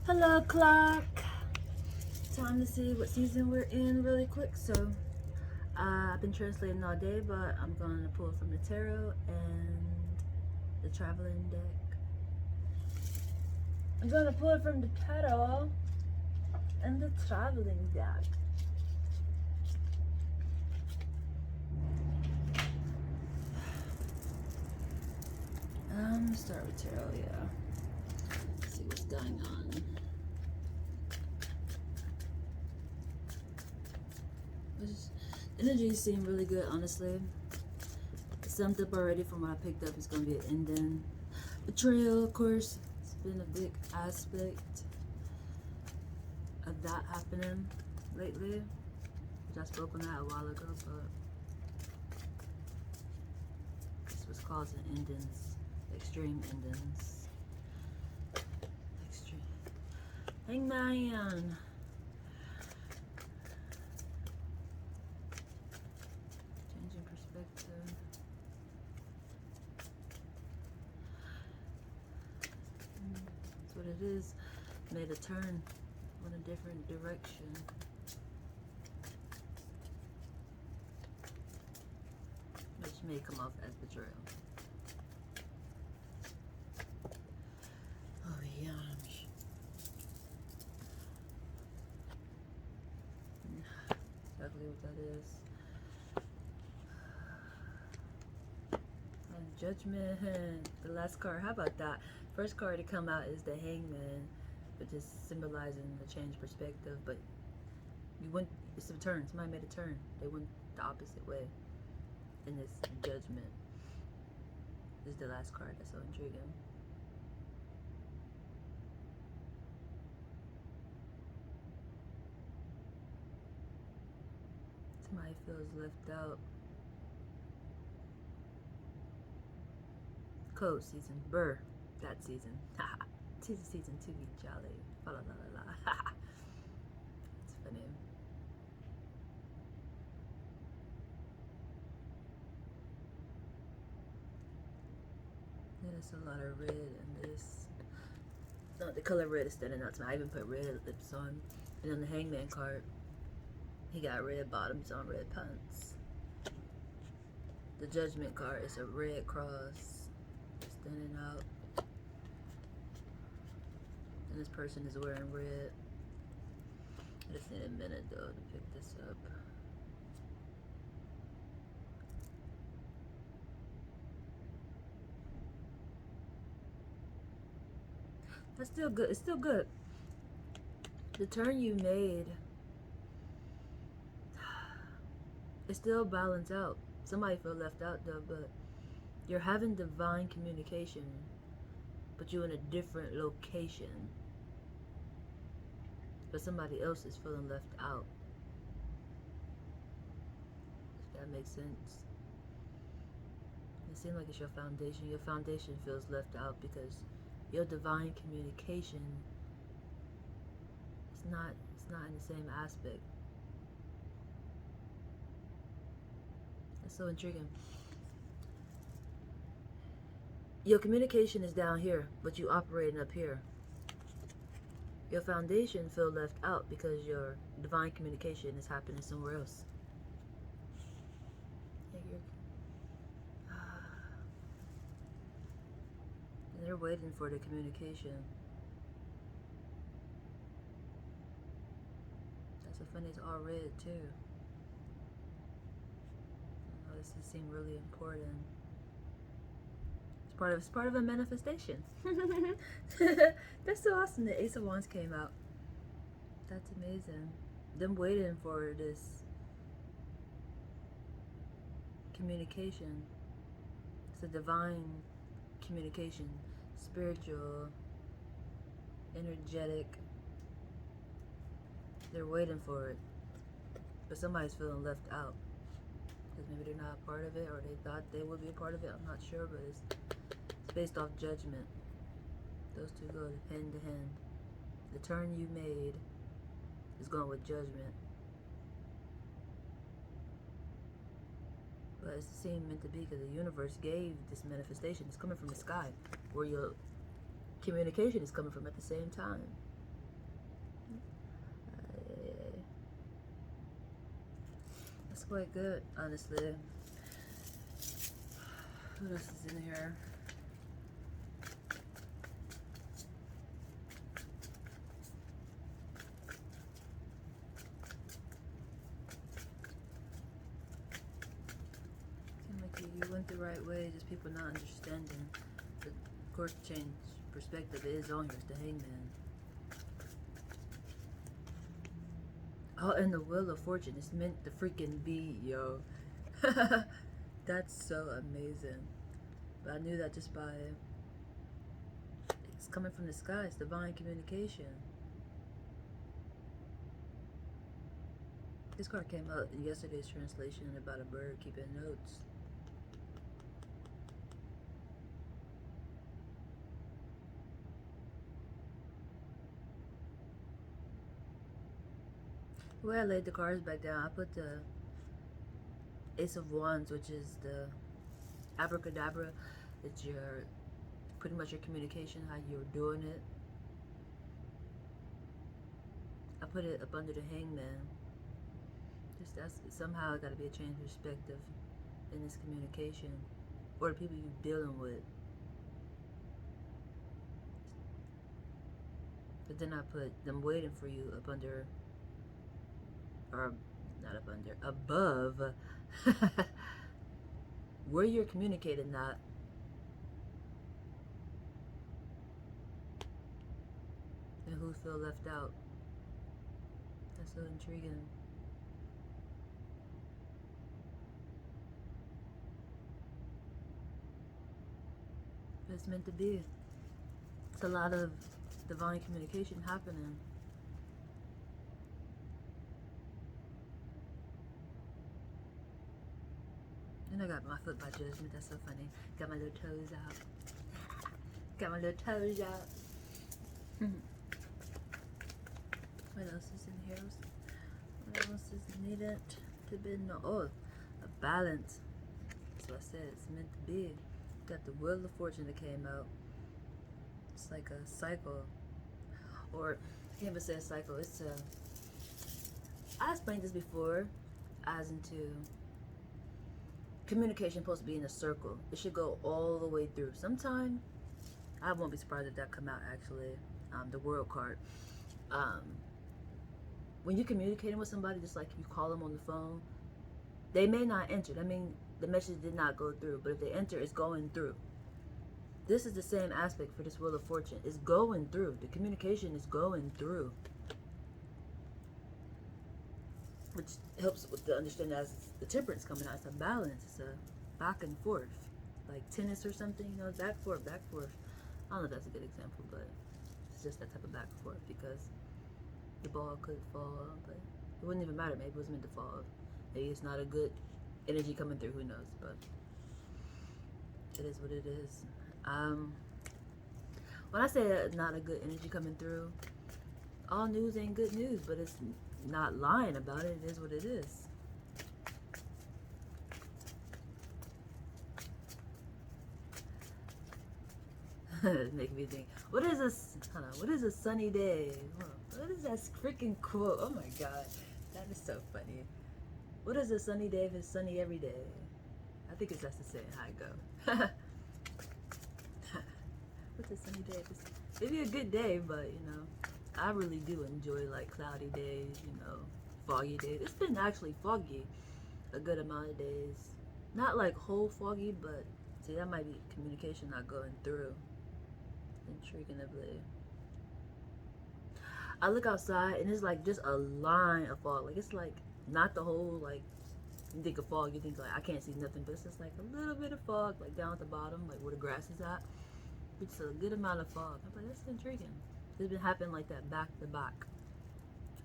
Hello, clock. Time to see what season we're in really quick. So, I've been translating all day, but I'm going to pull from the tarot and the traveling deck. I'm going to pull from the tarot and the traveling deck. Start with tarot, yeah. Let's see what's going on. Energies seem really good, honestly. Summed up already from what I picked up. It's going to be an ending. Betrayal, of course. It's been a big aspect of that happening lately. Which I spoke on that a while ago, but this was causing endings. Extreme endings. Extreme. Hangman. Changing perspective. That's what it is. Made a turn in a different direction. Which may come off as betrayal. Oh, yeah. Exactly what that is. And Judgment. The last card. How about that? First card to come out is the Hangman, which is symbolizing the change perspective. But you went. It's a turn. Somebody made a turn. They went the opposite way in this Judgment. This is the last card. That's so intriguing. Somebody feels left out. Code season. Burr. That season. Haha. Season 2 be jolly. La la la la. It's funny. There's a lot of red in this. No, the color red is standing out to me. I even put red lips on. And on the Hangman card, he got red bottoms on, red pants. The Judgment card is a red cross standing out. And this person is wearing red. I just need a minute though to pick this up. That's still good. It's still good. The turn you made, it still balanced out. Somebody feel left out though, but you're having divine communication, but you're in a different location. But somebody else is feeling left out. If that makes sense. It seems like it's your foundation. Your foundation feels left out because your divine communication it's not in the same aspect. It's so intriguing. Your communication is down here, but you operating up here. Your foundation feel left out because your divine communication is happening somewhere else. They're waiting for the communication. That's so funny. It's all red too. Oh, this seems really important. It's part of a manifestation. That's so awesome. The Ace of Wands came out. That's amazing. Them waiting for this communication. It's a divine communication, spiritual, energetic. They're waiting for it, but somebody's feeling left out because maybe they're not a part of it, or they thought they would be a part of it. I'm not sure, but it's based off judgment. Those two go hand to hand. The turn you made is going with judgment. But it seemed meant to be because the universe gave this manifestation. It's coming from the sky, where your communication is coming from at the same time. It's quite good, honestly. What else is in here? Seems like you went the right way, just people not understanding. The course change perspective is on here. It's the Hangman. Oh, and the Wheel of Fortune is meant to freaking be, yo. That's so amazing. But I knew that just by it's coming from the sky. It's divine communication. This card came out in yesterday's translation about a bird keeping notes. The way I laid the cards back down, I put the Ace of Wands, which is the abracadabra. It's your pretty much your communication, how you're doing it. I put it up under the Hangman. Just that's somehow got to be a change of perspective in this communication, or the people you're dealing with. But then I put them waiting for you up under, or not up under, above, where you're communicating that. And who feel left out. That's so intriguing. But it's meant to be. It's a lot of divine communication happening. And I got my foot by judgment. That's so funny. Got my little toes out. Got my little toes out. What else is in here? What else is needed to be known? Oh, a balance. That's what I said. It's meant to be. Got the Wheel of Fortune that came out. It's like a cycle. Or, I can't even say a cycle. It's a... I explained this before as into communication supposed to be in a circle. It should go all the way through. Sometime, I won't be surprised if that come out actually. The World card. When you're communicating with somebody, just like you call them on the phone, they may not enter. I mean, the message did not go through, but if they enter, it's going through. This is the same aspect for this Wheel of Fortune. It's going through. The communication is going through. Which helps with the understanding as the Temperance coming out. It's a balance. It's a back and forth. Like tennis or something, you know, back, forth, back, forth. I don't know if that's a good example, but it's just that type of back and forth because the ball could fall, but it wouldn't even matter. Maybe it was meant to fall. Maybe it's not a good energy coming through. Who knows? But it is what it is. When I say not a good energy coming through, all news ain't good news, but it's not lying about it. It is what it is. It's making me think. What is this? What is a sunny day? What is that freaking quote? Oh my god, that is so funny. What is a sunny day if it's sunny every day? I think it's just the saying how it go. What's a sunny day? It'd be a good day, but you know, I really do enjoy like cloudy days, you know, foggy days. It's been actually foggy a good amount of days. Not like whole foggy, but see, that might be communication not going through. Intriguingly. I look outside and it's like just a line of fog. Like it's like not the whole like you think of fog, you think like I can't see nothing, but it's just like a little bit of fog like down at the bottom, like where the grass is at. It's a good amount of fog. I'm like, that's intriguing. It's been happening like that back to back.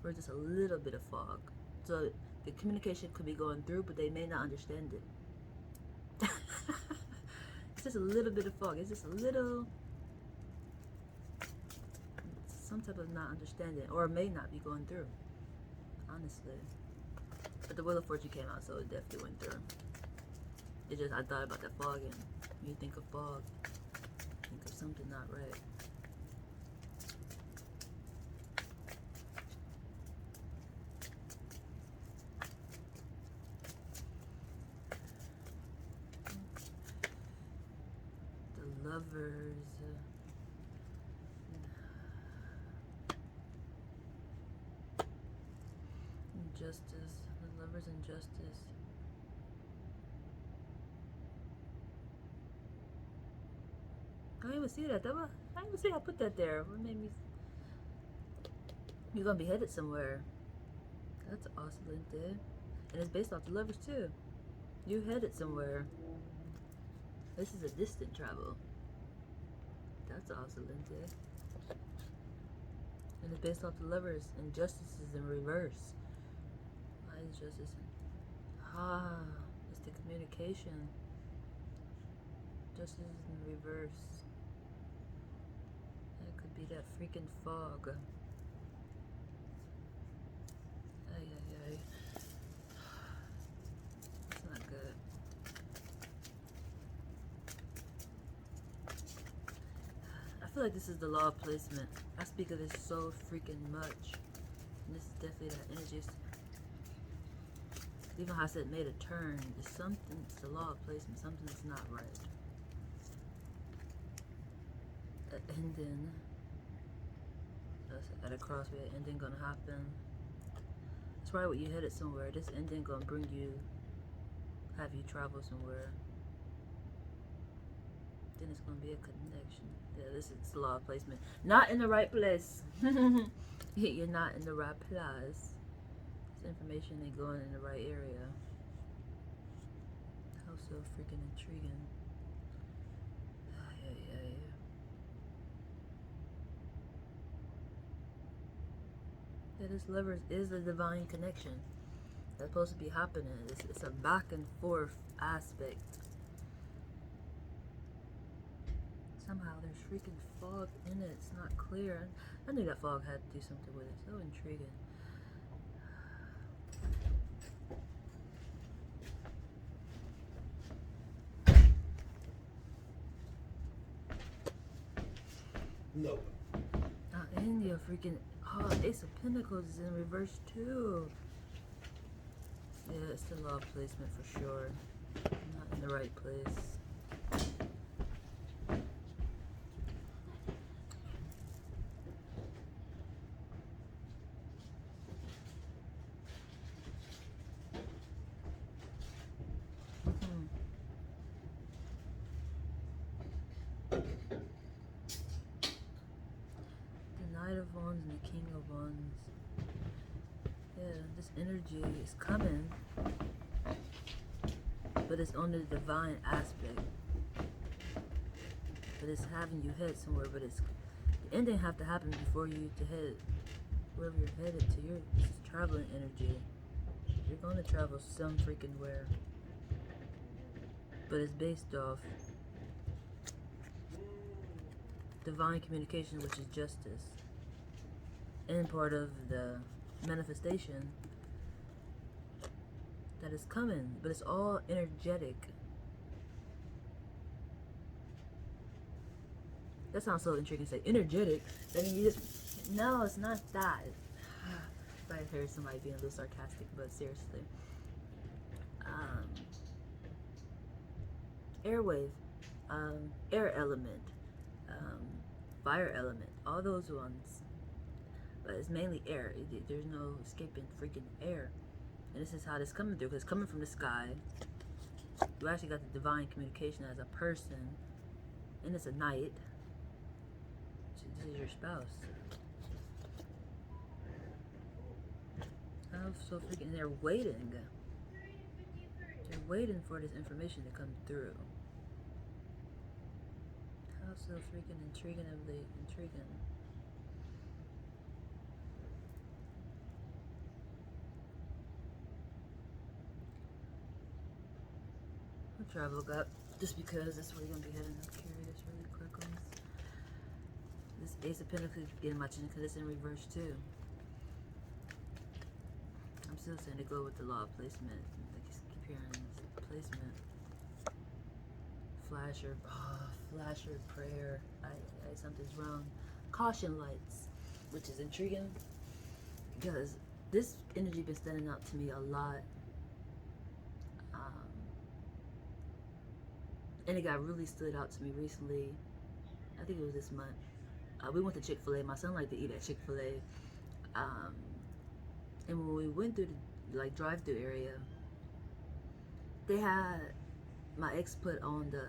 Or just a little bit of fog. So the communication could be going through, but they may not understand it. It's just a little bit of fog. It's just a little, some type of not understanding, or it may not be going through, honestly. But the Wheel of Fortune came out, so it definitely went through. It just, I thought about that fog, and when you think of fog, think of something not right. Lovers. Injustice. The Lovers and Justice. I didn't even see that. I didn't even see I put that there. What made me? You're gonna be headed somewhere. That's awesome, and it's based off the Lovers too. You headed somewhere. This is a distant travel. That's awesome, Lindsay. And it's based off the Lovers, and Justice is in reverse. Why is Justice in... it's the communication. Justice is in reverse. That could be that freaking fog. Ay, ay, ay. It's not good. I feel like this is the law of placement. I speak of this so freaking much. And this is definitely that energy. Even how I said made a turn. It's something, it's the law of placement. Something that's not right. An ending. At a crossway, an ending gonna happen. That's right, when you headed somewhere. This ending gonna bring you, have you travel somewhere. Then it's gonna be a connection. Yeah, this is the law of placement. Not in the right place. You're not in the right place. This information ain't going in the right area. How so freaking intriguing. Yeah, this Lovers is a divine connection. That's supposed to be happening. It's a back and forth aspect. Somehow there's freaking fog in it. It's not clear. I knew that fog had to do something with it. So intriguing. No. India freaking... Ace of Pentacles is in reverse too. Yeah, it's the law of placement for sure. Not in the right place. Knight of Wands and the King of Wands. Yeah, this energy is coming, but it's on the divine aspect. But it's having you head somewhere, but it's the ending have to happen before you to head wherever you're headed to. This is traveling energy. You're going to travel some freaking where, but it's based off divine communication, which is justice. And part of the manifestation that is coming, but it's all energetic. That sounds so intriguing to say. Energetic? I mean, you just... No, it's not that. I heard somebody being a little sarcastic, but seriously. Airwave, air element, fire element, all those ones. But it's mainly air. There's no escaping freaking air. And this is how this coming through, because it's coming from the sky. You actually got the divine communication as a person, and it's a knight. This is your spouse. I'm so freaking. They're waiting. They're waiting for this information to come through. How so freaking intriguing. I'll travel up just because that's where you're gonna be heading. I'm curious really quick on this. This Ace of Pentacles getting my chin because it's in reverse too. I'm still saying to go with the law of placement. I just keep hearing this placement. Flasher, prayer. Something's wrong. Caution lights, which is intriguing because this energy been standing out to me a lot. and it got really stood out to me recently. I think it was this month. We went to Chick-fil-A. My son liked to eat at Chick-fil-A. And when we went through the like drive-through area, they had my ex put on the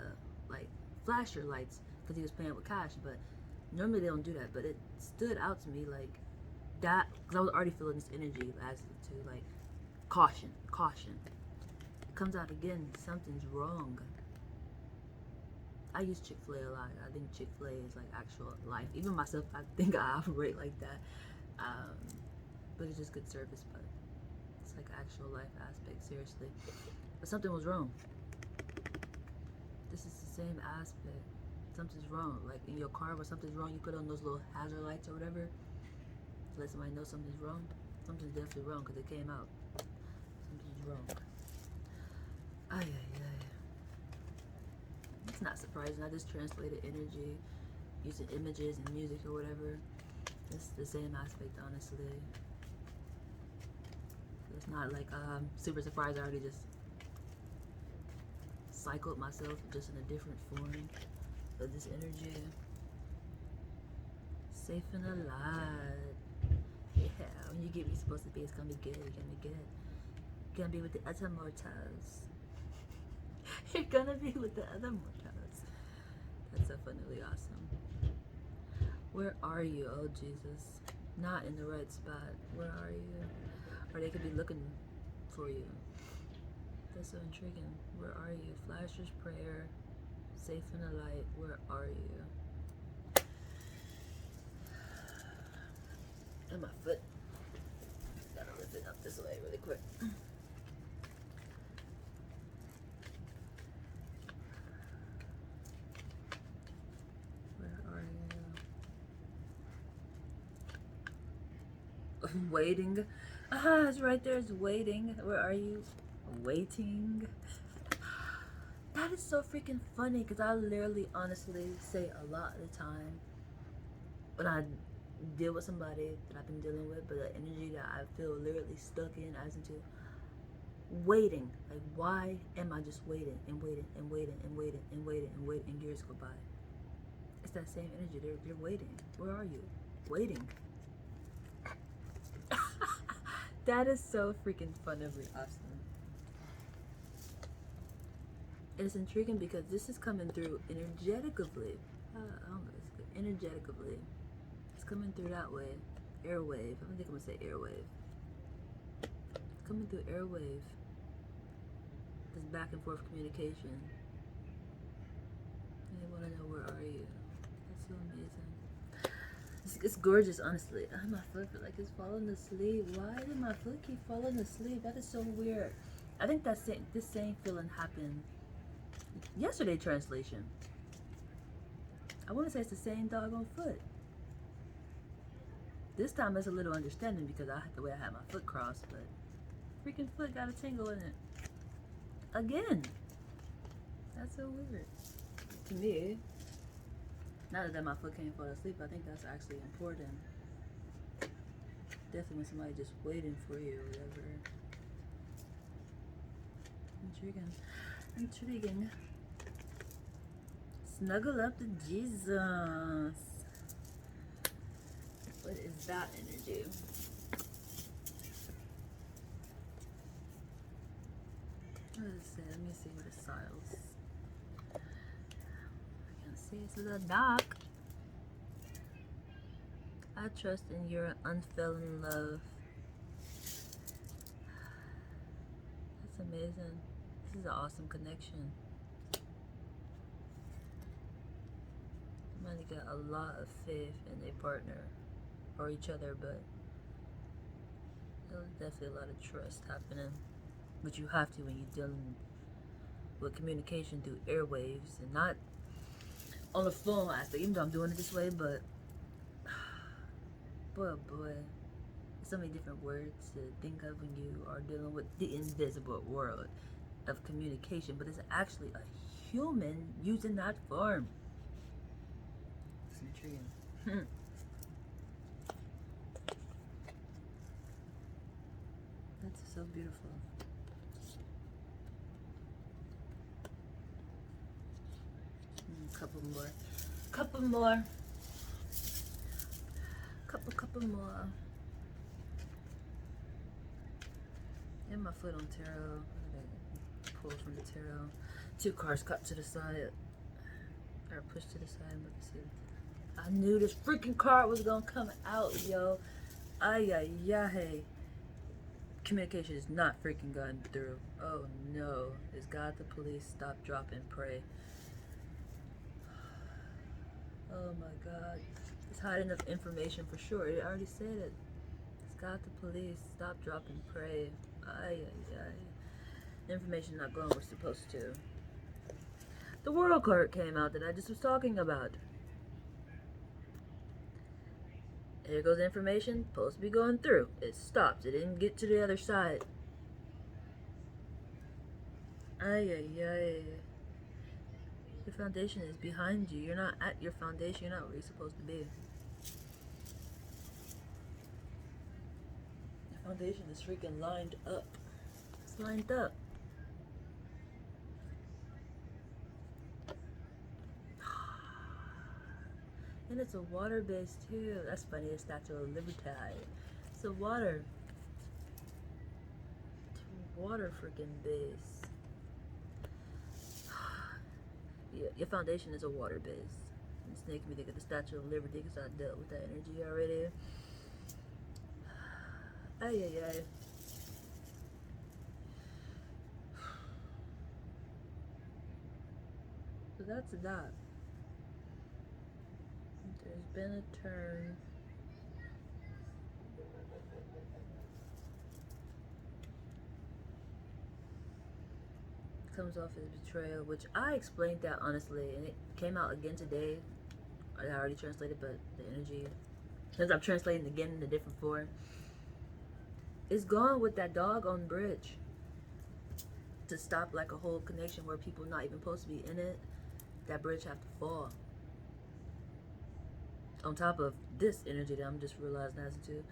like flasher lights because he was paying with cash. But normally they don't do that. But it stood out to me like that because I was already feeling this energy as to like caution. It comes out again. Something's wrong. I use Chick-fil-A a lot. I think Chick-fil-A is like actual life. Even myself, I think I operate like that. But it's just good service, but it's like actual life aspect, seriously. But something was wrong. This is the same aspect. Something's wrong. Like in your car when something's wrong, you put on those little hazard lights or whatever to let somebody know something's wrong. Something's definitely wrong because it came out. Something's wrong. Ay. It's not surprising. I just translated energy using images and music or whatever. It's the same aspect, honestly. It's not like super surprised. I already just cycled myself just in a different form of this energy. Safe and alive. Yeah, when you get where you're supposed to be, it's gonna be good. You're gonna be good. You're gonna be with the other mortals. You're gonna be with the other mortals. That's definitely awesome. Where are you? Oh Jesus. Not in the right spot. Where are you? Or they could be looking for you. That's so intriguing. Where are you? Flasher's prayer. Safe in the light. Where are you? And my foot. Gotta lift it up this way really quick. Waiting. It's right there. It's waiting. Where are you? Waiting. That is so freaking funny because I literally, honestly say a lot of the time when I deal with somebody that I've been dealing with, but the energy that I feel literally stuck in as into waiting. Like, why am I just waiting and waiting and waiting and waiting and waiting and waiting and years go by? It's that same energy. They're waiting. Where are you? Waiting. That is so freaking funnily awesome. And it's intriguing because this is coming through energetically. I don't know, it's good. Energetically. It's coming through that way. Airwave. I don't think I'm gonna say airwave. It's coming through airwave. This back and forth communication. They wanna know where are you. That's so amazing. It's gorgeous, honestly. My foot feel like it's falling asleep. Why did my foot keep falling asleep? That is so weird. I think this same feeling happened yesterday. Translation. I want to say it's the same doggone foot. This time it's a little understanding because the way I had my foot crossed, but freaking foot got a tingle in it. Again. That's so weird. To me. Now that my foot can't fall asleep, I think that's actually important. Definitely when somebody just waiting for you or whatever. Intriguing. Snuggle up to Jesus. What is that energy? What does it say? Let me see what it styles. It's a little dark. I trust in your unfailing love. That's amazing. This is an awesome connection. Somebody got a lot of faith in their partner or each other, but there's definitely a lot of trust happening. But you have to when you're dealing with communication through airwaves and not on the phone aspect, even though I'm doing it this way, but boy, oh boy, there's so many different words to think of when you are dealing with the invisible world of communication, but it's actually a human using that form. It's intriguing. That's so beautiful. Couple more. Couple more. Couple more. And my foot on tarot. Pull from the tarot. 2 cards cut to the side. Or pushed to the side. Let me see. I knew this freaking card was gonna come out, yo. Ay, ay, ay. Communication is not freaking gotten through. Oh no. Is God the police? Stop, drop, and pray. Oh my God. It's hiding enough information for sure. It already said it. It's God the police. Stop, drop, and pray. Ay, ay, ay. Information not going where it's supposed to. The World card came out that I just was talking about. Here goes information, supposed to be going through. It stopped. It didn't get to the other side. Ay, ay, ay. Your foundation is behind you. You're not at your foundation. You're not where you're supposed to be. Your foundation is freaking lined up. It's lined up. And it's a water base too. That's funny, the Statue of Liberty. It's a water. It's a water freaking base. Yeah, your foundation is a water base. It's making me think of the Statue of Liberty because I dealt with that energy already. Ay, ay, ay. So that's that. There's been a turn. Comes off as betrayal, which I explained that honestly, and it came out again today. I already translated, but the energy, since I'm translating again in a different form, it's gone with that dog on the bridge to stop like a whole connection where people not even supposed to be in it. That bridge have to fall. On top of this energy that I'm just realizing as to,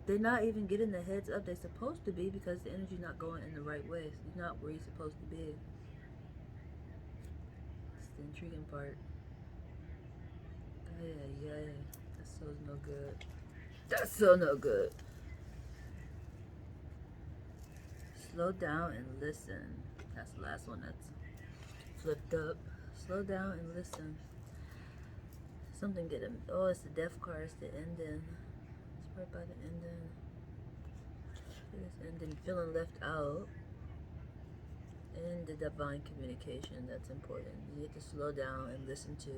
they're not even getting the heads up they're supposed to be because the energy's not going in the right way. It's not where you're supposed to be. It's the intriguing part. Ay, ay, ay. That's so no good. That's so no good. Slow down and listen. That's the last one that's flipped up. Slow down and listen. Something get him. Oh, it's the death card. It's the ending. It's right by the ending. It's ending. Feeling left out. And the divine communication. That's important. You need to slow down and listen to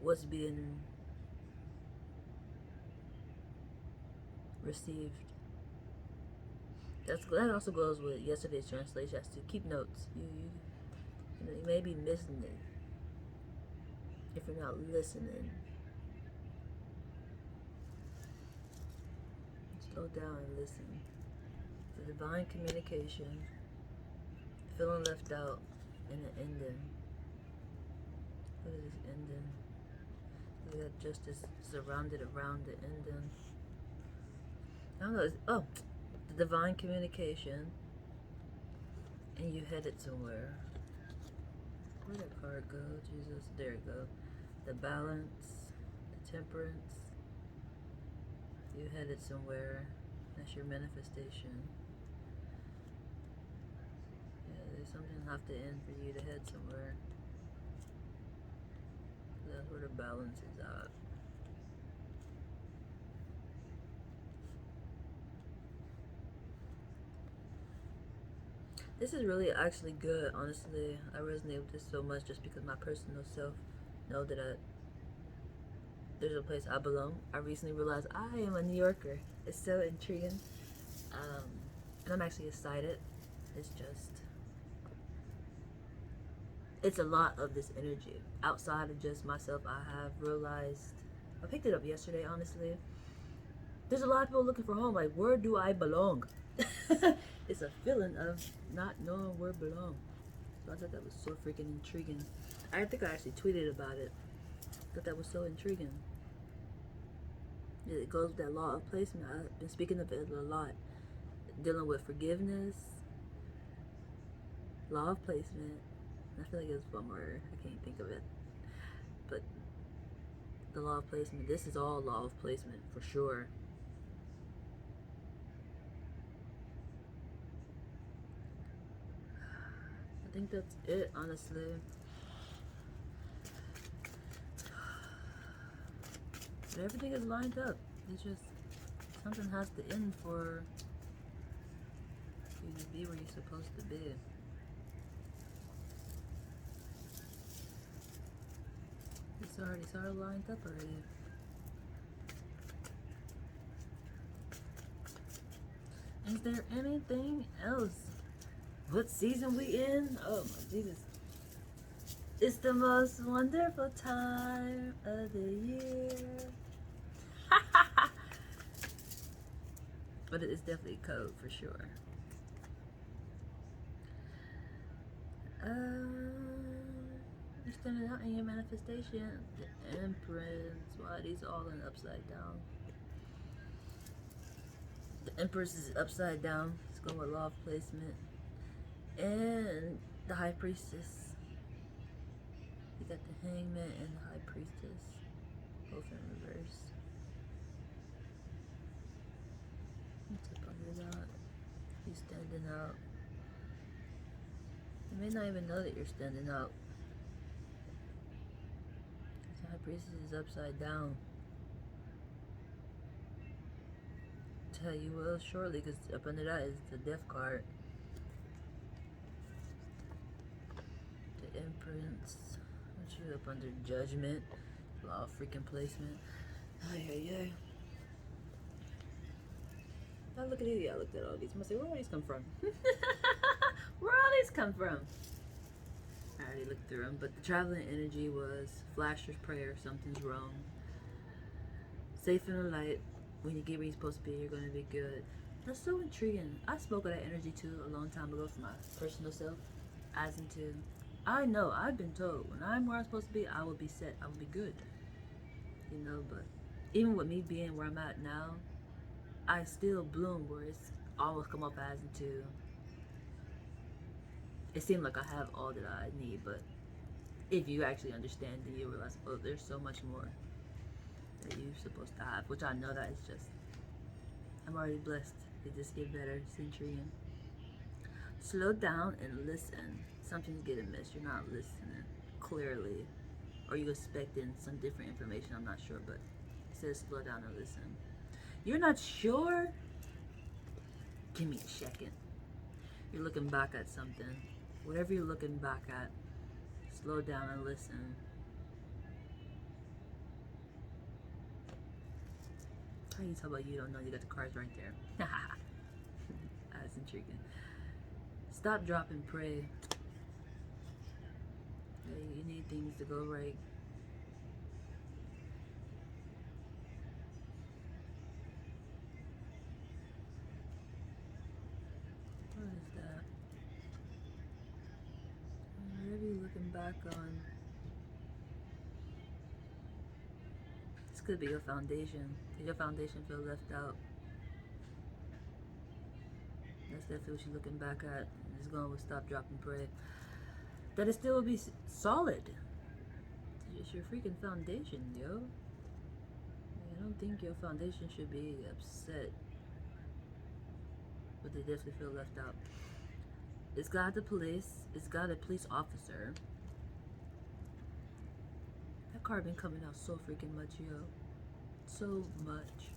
what's being received. That also goes with yesterday's translation. Has to keep notes. You may be missing it if you're not listening. Slow down and listen. The divine communication, feeling left out, and an ending. What is this ending? You got justice surrounded around the ending. I don't know. Oh, the divine communication, and you headed somewhere. Where'd that card go? Jesus, there it go. The balance, the temperance. You headed somewhere. That's your manifestation. Yeah, there's something have to end for you to head somewhere. That's where the balance is at. This is really actually good, honestly. I resonate with this so much just because my personal self know that there's a place I belong. I recently realized I am a New Yorker. It's so intriguing. And I'm actually excited. It's just, it's a lot of this energy. Outside of just myself, I have realized, I picked it up yesterday, honestly. There's a lot of people looking for home, like, where do I belong? It's a feeling of not knowing where I belong. So I thought that was so freaking intriguing. I think I actually tweeted about it. I thought that was so intriguing. It goes with that law of placement. I've been speaking of it a lot. Dealing with forgiveness, law of placement, I feel like it was one more. I can't think of it. But the law of placement. This is all law of placement for sure. I think that's it, honestly. But everything is lined up. It's just something has to end for you to be where you're supposed to be. It's already lined up already. Is there anything else? What season we in? Oh my Jesus. It's the most wonderful time of the year. But it is definitely code for sure. You're standing out in your manifestation. The Empress. Why these all in upside down? The Empress is upside down. Let's go with law of placement. And the High Priestess. You got the Hangman and the High Priestess. Both in reverse. Tip under that. You're standing out. You may not even know that you're standing out. The High Priestess is upside down. Tell you will shortly, because up under that is the Death card. The Empress. What you up under? Judgment. Law of freaking placement. Yeah. Now look at these. I looked at all these. I'm gonna say, where all these come from? Where all these come from? I already looked through them, but the traveling energy was Flasher's prayer. Something's wrong. Safe in the light. When you get where you're supposed to be, you're gonna be good. That's so intriguing. I spoke of that energy too a long time ago for my personal self. As into, I know I've been told when I'm where I'm supposed to be, I will be set. I will be good. You know, but even with me being where I'm at now, I still bloom where it's almost come up as into. It seemed like I have all that I need, but if you actually understand, then you realize, oh, there's so much more that you're supposed to have, which I know that it's just, I'm already blessed. It just get better, Centurion. Slow down and listen. Something's getting missed. You're not listening clearly, or you're expecting some different information. I'm not sure, but it says slow down and listen. You're not sure? Give me a second. You're looking back at something. Whatever you're looking back at, slow down and listen. How you talk about you don't know? You got the cards right there. That's intriguing. Stop, drop, and pray. Okay, you need things to go right. What is that? Whatever you're looking back on. This could be your foundation. Did your foundation feel left out? That's definitely what you're looking back at. Just going with stop, drop, and pray. That it still will be solid. It's your freaking foundation, yo. I don't think your foundation should be upset. But they definitely feel left out. It's got the police. It's got a police officer. That card been coming out so freaking much, yo. So much.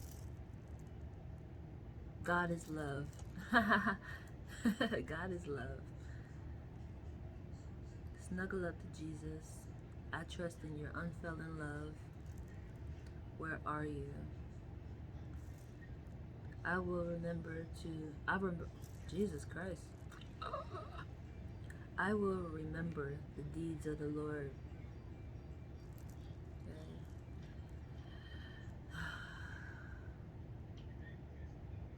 God is love. God is love. Snuggle up to Jesus. I trust in your unfailing love. Where are you? I will remember Jesus Christ. I will remember the deeds of the Lord. Okay.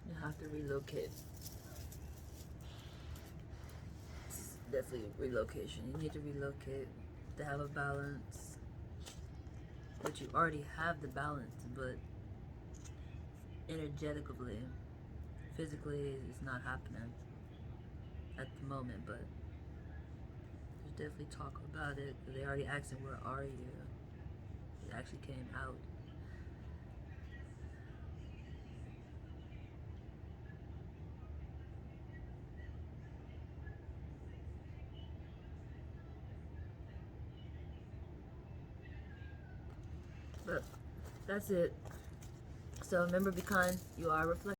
You have to relocate. It's definitely a relocation. You need to relocate to have a balance. But you already have the balance, but energetically, physically, it's not happening at the moment, but there's definitely talk about it. They already asking, where are you? It actually came out. But that's it. So remember, be kind. You are a reflection.